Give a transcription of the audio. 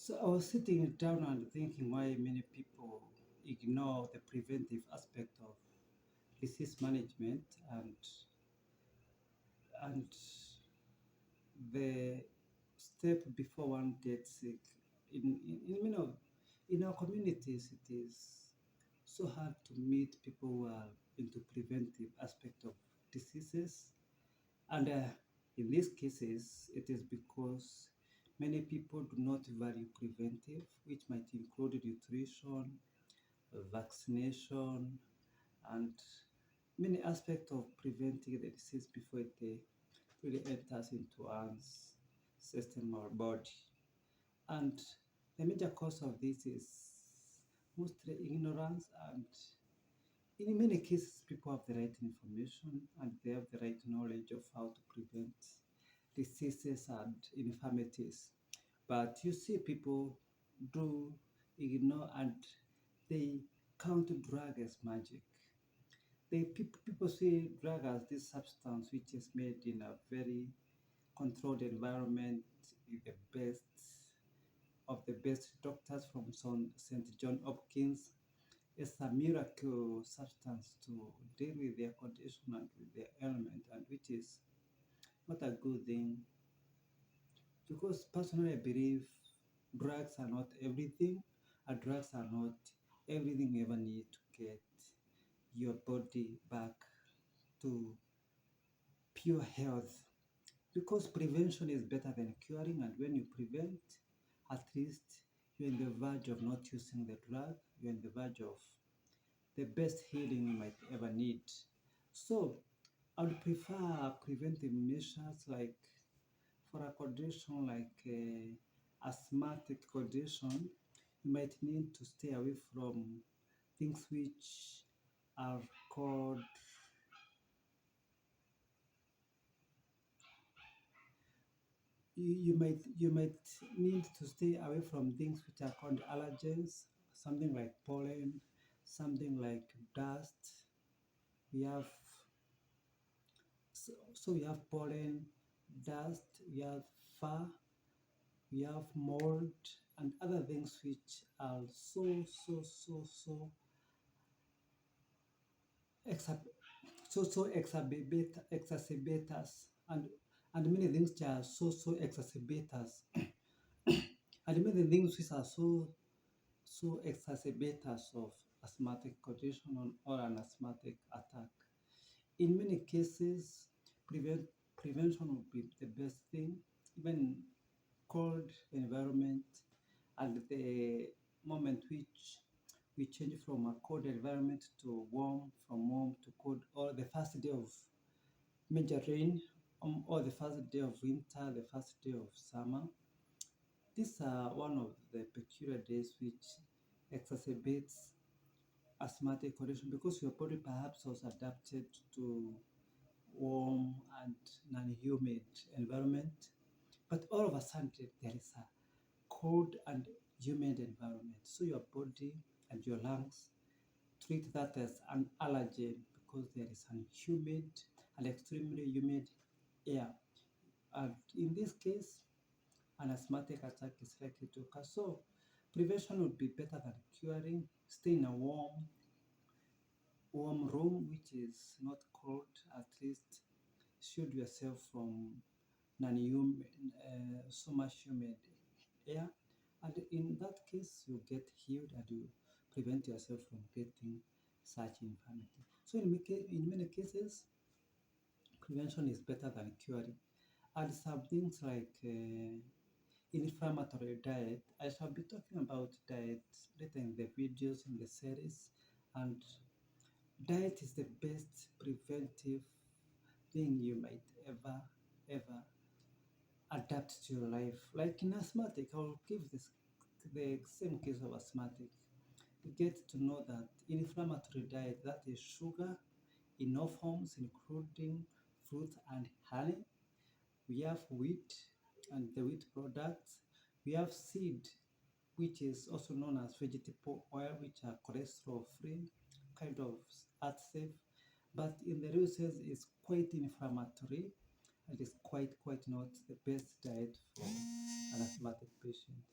So I was sitting down and thinking why many people ignore the preventive aspect of disease management and the step before one gets sick. In our communities, it is so hard to meet people who are into preventive aspect of diseases. And in these cases, it is because many people do not value preventive, which might include nutrition, vaccination, and many aspects of preventing the disease before it really enters into one's system or body. And the major cause of this is mostly ignorance, and in many cases, people have the right information and they have the right knowledge of how to prevent diseases and infirmities. But you see, people do ignore and they count drug as magic. People see drug as this substance which is made in a very controlled environment with the best of the best doctors from St. John Hopkins. It's a miracle substance to deal with their condition and with their ailment, and which is not a good thing because personally I believe drugs are not everything, and drugs are not everything you ever need to get your body back to pure health. Because prevention is better than curing, and when you prevent, at least you're in the verge of not using the drug, you're in the verge of the best healing you might ever need. So I would prefer preventive measures like for a condition like asthmatic condition, you might need to stay away from things which are called you might need to stay away from things which are called allergens, something like pollen, something like dust. We have so we have pollen, dust, we have fur, we have mold, and other things which are so exa- exacerbators, and many things which are so exacerbators, and many things which are so exacerbators of asthmatic condition or an asthmatic attack. In many cases, prevent, prevention would be the best thing, even cold environment, and the moment which we change from a cold environment to warm, from warm to cold, or the first day of major rain, or the first day of winter, the first day of summer. These are one of the peculiar days which exacerbates asthmatic condition because your body perhaps was adapted to warm and non-humid environment, but all of a sudden there is a cold and humid environment. So your body and your lungs treat that as an allergen because there is an humid and extremely humid air. And in this case, an asthmatic attack is likely to occur. So prevention would be better than curing. Stay in a warm room which is not cold. At least shield yourself from non-humid, so much humid air. And in that case, you get healed and you prevent yourself from getting such infirmity. So in many cases, prevention is better than curing. And some things like inflammatory diet, I shall be talking about diet later in the videos in the series. And diet is the best preventive thing you might ever adapt to your life. Like in asthmatic, I'll give this the same case of asthmatic. You get to know that inflammatory diet, that is sugar in all forms, including fruit and honey. We have wheat and the wheat products. We have seed, which is also known as vegetable oil, which are cholesterol free, kind of heart safe. But in the real sense, it's quite inflammatory and is quite not the best diet for an asthmatic patient.